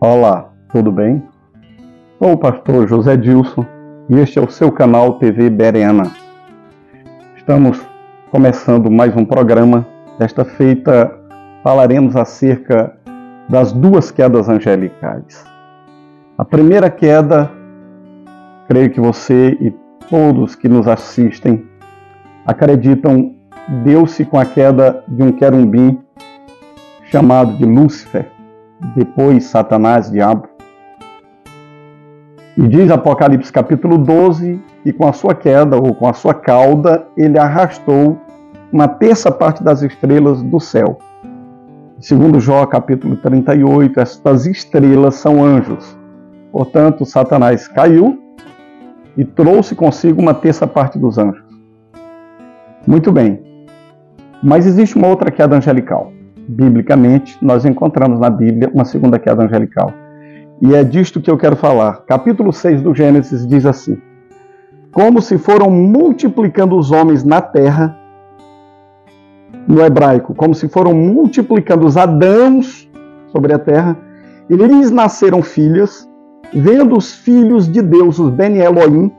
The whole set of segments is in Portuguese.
Olá, tudo bem? Sou o pastor José Dilson e este é o seu canal TV Bereana. Estamos começando mais um programa. Desta feita falaremos acerca das duas quedas angelicais. A primeira queda, creio que você e todos que nos assistem acreditam, deu-se com a queda de um querubim chamado de Lúcifer, depois Satanás, diabo. E diz Apocalipse capítulo 12 que com a sua queda, ou com a sua cauda, ele arrastou uma terça parte das estrelas do céu. Segundo Jó capítulo 38, estas estrelas são anjos. Portanto, Satanás caiu e trouxe consigo uma terça parte dos anjos. Muito bem. Mas existe uma outra queda angelical. Biblicamente, nós encontramos na Bíblia uma segunda queda angelical. E é disto que eu quero falar. Capítulo 6 do Gênesis diz assim: como se foram multiplicando os homens na terra, no hebraico, como se foram multiplicando os Adãos sobre a terra, e lhes nasceram filhas, vendo os filhos de Deus, os Ben Elohim,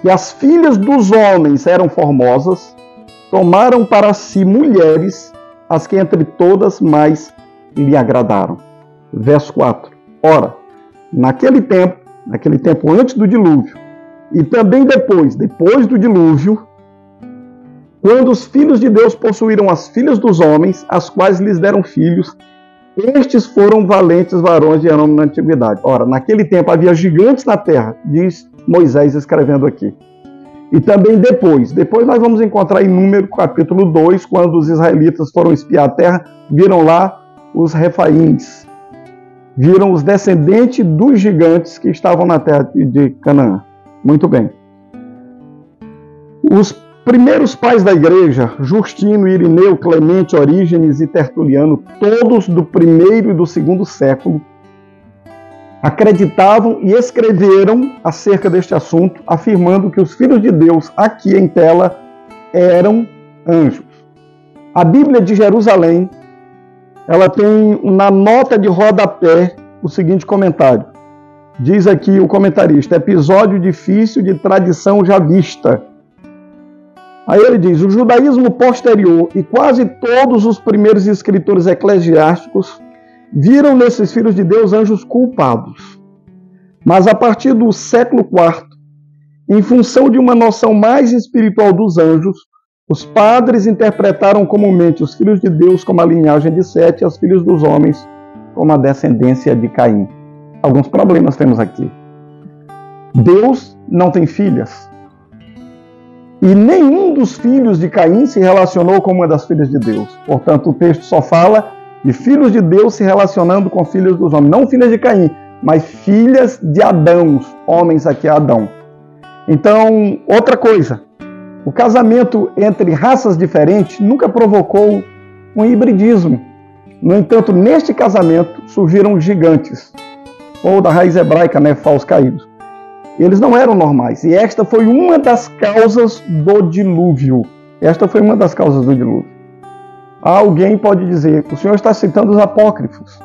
que as filhas dos homens eram formosas, tomaram para si mulheres, as que entre todas mais lhe agradaram. Verso 4. Ora, naquele tempo antes do dilúvio, e também depois do dilúvio, quando os filhos de Deus possuíram as filhas dos homens, as quais lhes deram filhos, estes foram valentes varões de renome na antiguidade. Ora, naquele tempo havia gigantes na terra, diz Moisés escrevendo aqui. E também depois nós vamos encontrar em Número capítulo 2, quando os israelitas foram espiar a terra, viram lá os refaíns, viram os descendentes dos gigantes que estavam na terra de Canaã. Muito bem. Os primeiros pais da igreja, Justino, Irineu, Clemente, Orígenes e Tertuliano, todos do primeiro e do segundo século, acreditavam e escreveram acerca deste assunto, afirmando que os filhos de Deus, aqui em tela, eram anjos. A Bíblia de Jerusalém, ela tem na nota de rodapé o seguinte comentário. Diz aqui o comentarista: episódio difícil de tradição já vista. Aí ele diz: o judaísmo posterior e quase todos os primeiros escritores eclesiásticos viram nesses filhos de Deus anjos culpados. Mas a partir do século IV, em função de uma noção mais espiritual dos anjos, os padres interpretaram comumente os filhos de Deus como a linhagem de Sete e os filhos dos homens como a descendência de Caim. Alguns problemas temos aqui. Deus não tem filhas. E nenhum dos filhos de Caim se relacionou com uma das filhas de Deus. Portanto, o texto só fala de filhos de Deus se relacionando com filhos dos homens. Não filhas de Caim, mas filhas de Adão. Homens aqui é Adão. Então, outra coisa. O casamento entre raças diferentes nunca provocou um hibridismo. No entanto, neste casamento surgiram gigantes. Ou da raiz hebraica, nefals caídos. Eles não eram normais. E esta foi uma das causas do dilúvio. Alguém pode dizer: o senhor está citando os apócrifos,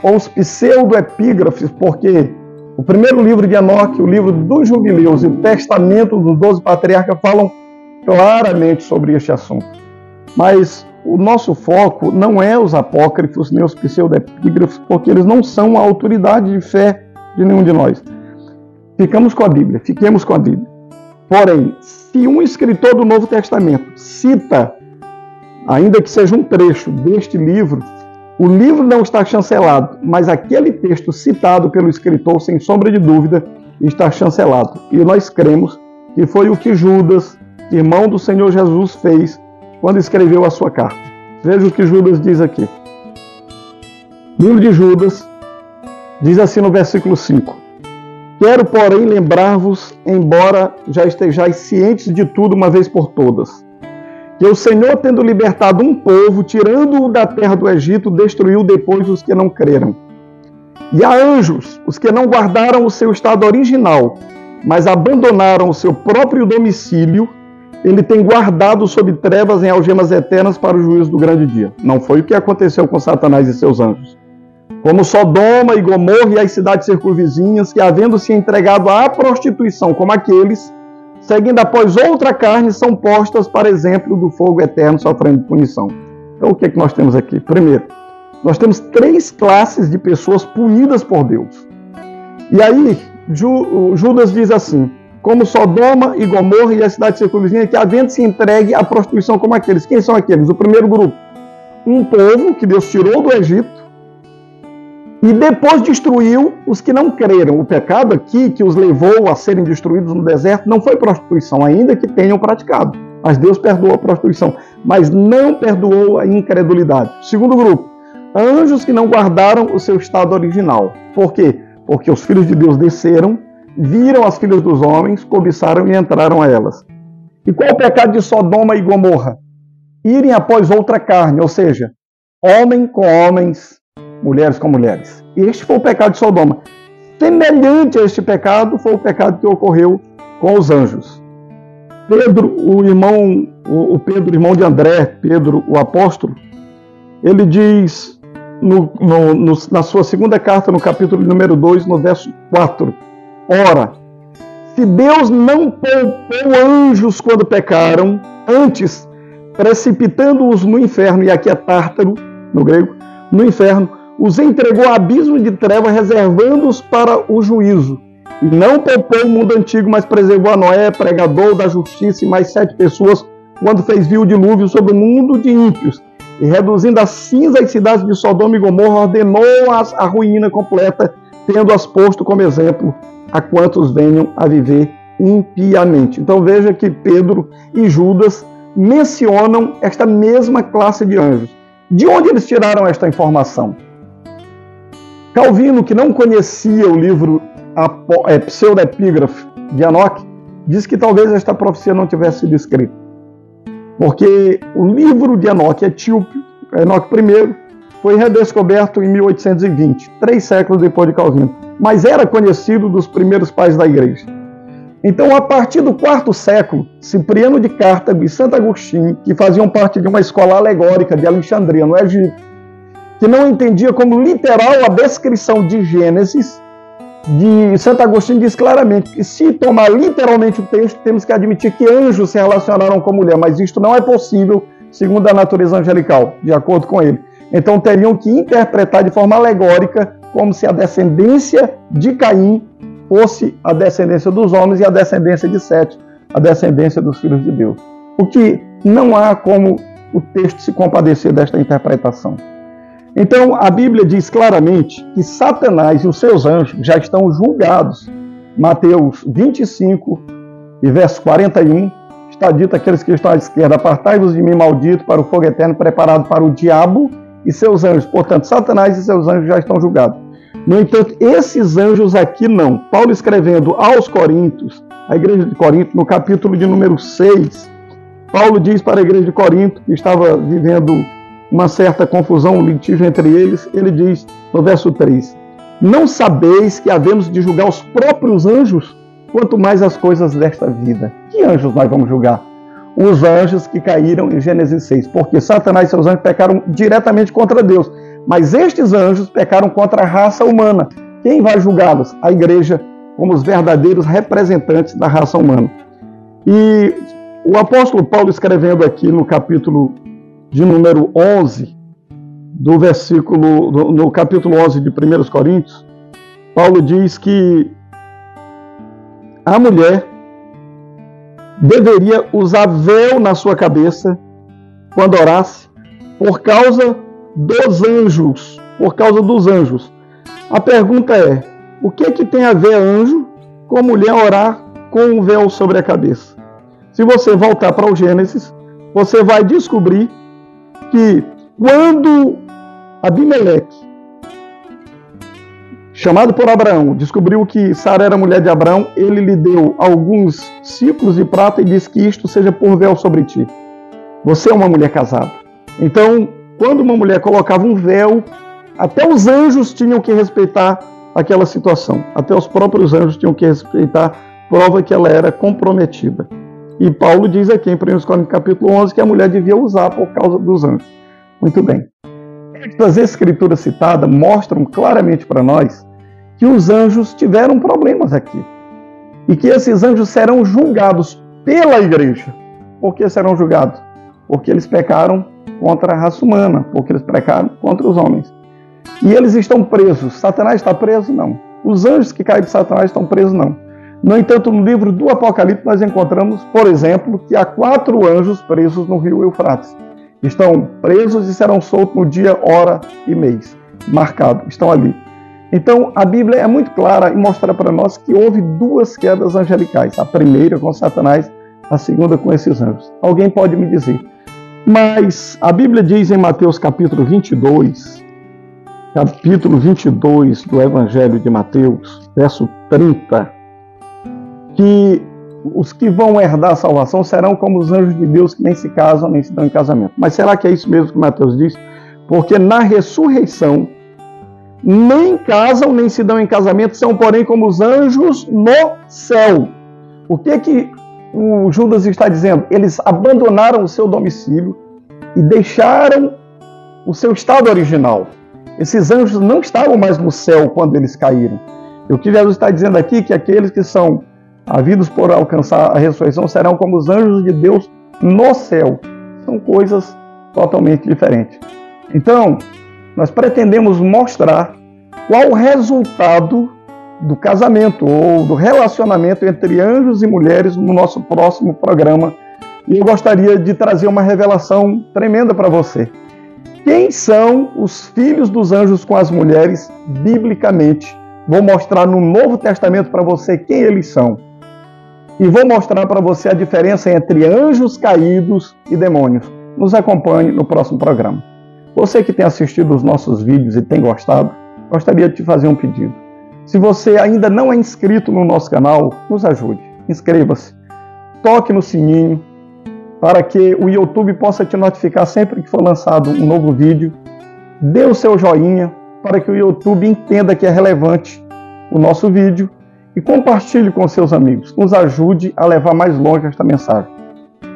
ou os pseudoepígrafes, porque o primeiro livro de Enoque, o livro dos Jubileus e o Testamento dos 12 Patriarcas falam claramente sobre este assunto. Mas o nosso foco não é os apócrifos nem os pseudoepígrafos, porque eles não são a autoridade de fé de nenhum de nós. Fiquemos com a Bíblia. Porém, se um escritor do Novo Testamento cita, ainda que seja um trecho deste livro, o livro não está chancelado, mas aquele texto citado pelo escritor, sem sombra de dúvida, está chancelado. E nós cremos que foi o que Judas, irmão do Senhor Jesus, fez quando escreveu a sua carta. Veja o que Judas diz aqui. O livro de Judas diz assim no versículo 5: quero, porém, lembrar-vos, embora já estejais cientes de tudo uma vez por todas, que o Senhor, tendo libertado um povo, tirando-o da terra do Egito, destruiu depois os que não creram. E a anjos, os que não guardaram o seu estado original, mas abandonaram o seu próprio domicílio, ele tem guardado sob trevas em algemas eternas para o juízo do grande dia. Não foi o que aconteceu com Satanás e seus anjos. como Sodoma e Gomorra e as cidades circunvizinhas, que havendo se entregado à prostituição como aqueles, seguindo após outra carne, são postas para exemplo do fogo eterno, sofrendo punição. Então o que é que nós temos aqui? Primeiro, nós temos 3 classes de pessoas punidas por Deus. E aí, Judas diz assim, como Sodoma e Gomorra e as cidades circunvizinhas, que havendo se entregue à prostituição como aqueles. Quem são aqueles? O primeiro grupo, um povo que Deus tirou do Egito, e depois destruiu os que não creram. O pecado aqui que os levou a serem destruídos no deserto não foi prostituição, ainda que tenham praticado. Mas Deus perdoou a prostituição, mas não perdoou a incredulidade. Segundo grupo, anjos que não guardaram o seu estado original. Por quê? Porque os filhos de Deus desceram, viram as filhas dos homens, cobiçaram e entraram a elas. E qual é o pecado de Sodoma e Gomorra? Irem após outra carne, ou seja, homem com homens, mulheres com mulheres. Este foi o pecado de Sodoma. Semelhante a este pecado foi o pecado que ocorreu com os anjos. Pedro, Pedro, irmão de André, Pedro, o apóstolo, ele diz na sua segunda carta, no capítulo número 2, no verso 4, ora, se Deus não poupou anjos quando pecaram, antes, precipitando-os no inferno, e aqui é tártaro, no grego, no inferno, os entregou a abismo de trevas, reservando-os para o juízo. E não poupou o mundo antigo, mas preservou a Noé, pregador da justiça, e mais 7 pessoas, quando fez vir o dilúvio sobre o mundo de ímpios. E reduzindo a cinza as cidades de Sodoma e Gomorra, ordenou a ruína completa, tendo-as posto como exemplo a quantos venham a viver impiamente. Então veja que Pedro e Judas mencionam esta mesma classe de anjos. De onde eles tiraram esta informação? Calvino, que não conhecia o livro Pseudo-Epígrafe de Enoque, diz que talvez esta profecia não tivesse sido escrita. Porque o livro de Enoque etíope, Enoque I, foi redescoberto em 1820, 3 séculos depois de Calvino, mas era conhecido dos primeiros pais da igreja. Então, a partir do 4º século, Cipriano de Cartago e Santo Agostinho, que faziam parte de uma escola alegórica de Alexandria, no Egito, que não entendia como literal a descrição de Gênesis, de Santo Agostinho diz claramente que, se tomar literalmente o texto, temos que admitir que anjos se relacionaram com mulher, mas isto não é possível segundo a natureza angelical, de acordo com ele. Então teriam que interpretar de forma alegórica, como se a descendência de Caim fosse a descendência dos homens e a descendência de Sete, a descendência dos filhos de Deus. O que não há como o texto se compadecer desta interpretação. Então, a Bíblia diz claramente que Satanás e os seus anjos já estão julgados. Mateus 25 e verso 41, está dito àqueles que estão à esquerda, apartai-vos de mim, maldito, para o fogo eterno preparado para o diabo e seus anjos. Portanto, Satanás e seus anjos já estão julgados. No entanto, esses anjos aqui não. Paulo escrevendo aos Coríntios, a igreja de Corinto, no capítulo de número 6, Paulo diz para a igreja de Corinto, que estava vivendo uma certa confusão, um litígio entre eles, ele diz no verso 3, não sabeis que havemos de julgar os próprios anjos, quanto mais as coisas desta vida. Que anjos nós vamos julgar? Os anjos que caíram em Gênesis 6, porque Satanás e seus anjos pecaram diretamente contra Deus, mas estes anjos pecaram contra a raça humana. Quem vai julgá-los? A igreja, como os verdadeiros representantes da raça humana. E o apóstolo Paulo, escrevendo aqui no capítulo de número 11, no capítulo 11 de 1 Coríntios, Paulo diz que a mulher deveria usar véu na sua cabeça quando orasse, por causa dos anjos. Por causa dos anjos. A pergunta é, o que tem a ver anjo com mulher orar com um véu sobre a cabeça? Se você voltar para o Gênesis, você vai descobrir que quando Abimeleque, chamado por Abraão, descobriu que Sara era mulher de Abraão, ele lhe deu alguns ciclos de prata e disse que isto seja por véu sobre ti. Você é uma mulher casada. Então, quando uma mulher colocava um véu, até os anjos tinham que respeitar aquela situação. Até os próprios anjos tinham que respeitar, prova que ela era comprometida. E Paulo diz aqui em 1 Coríntios capítulo 11 que a mulher devia usar por causa dos anjos. Muito bem. As escrituras citadas mostram claramente para nós que os anjos tiveram problemas aqui. E que esses anjos serão julgados pela igreja. Por que serão julgados? Porque eles pecaram contra a raça humana, porque eles pecaram contra os homens. E eles estão presos. Satanás está preso? Não. Os anjos que caem de Satanás estão presos? Não. No entanto, no livro do Apocalipse, nós encontramos, por exemplo, que há 4 anjos presos no rio Eufrates. Estão presos e serão soltos no dia, hora e mês. Marcado, estão ali. Então, a Bíblia é muito clara e mostra para nós que houve 2 quedas angelicais. A primeira com Satanás, a segunda com esses anjos. Alguém pode me dizer, mas a Bíblia diz em Mateus capítulo 22 do Evangelho de Mateus, verso 30, que os que vão herdar a salvação serão como os anjos de Deus que nem se casam, nem se dão em casamento. Mas será que é isso mesmo que Mateus diz? Porque na ressurreição, nem casam, nem se dão em casamento, são, porém, como os anjos no céu. O que o Judas está dizendo? Eles abandonaram o seu domicílio e deixaram o seu estado original. Esses anjos não estavam mais no céu quando eles caíram. E o que Jesus está dizendo aqui é que aqueles que são havidos por alcançar a ressurreição serão como os anjos de Deus no céu. São coisas totalmente diferentes. Então, nós pretendemos mostrar qual o resultado do casamento ou do relacionamento entre anjos e mulheres no nosso próximo programa. E eu gostaria de trazer uma revelação tremenda para você. Quem são os filhos dos anjos com as mulheres, biblicamente? Vou mostrar no Novo Testamento para você quem eles são. E vou mostrar para você a diferença entre anjos caídos e demônios. Nos acompanhe no próximo programa. Você que tem assistido os nossos vídeos e tem gostado, gostaria de te fazer um pedido. Se você ainda não é inscrito no nosso canal, nos ajude. Inscreva-se. Toque no sininho para que o YouTube possa te notificar sempre que for lançado um novo vídeo. Dê o seu joinha para que o YouTube entenda que é relevante o nosso vídeo e compartilhe com seus amigos. Nos ajude a levar mais longe esta mensagem.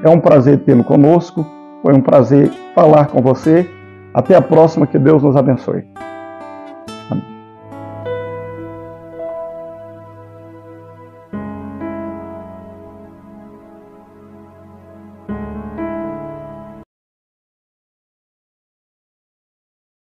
É um prazer tê-lo conosco. Foi um prazer falar com você. Até a próxima. Que Deus nos abençoe.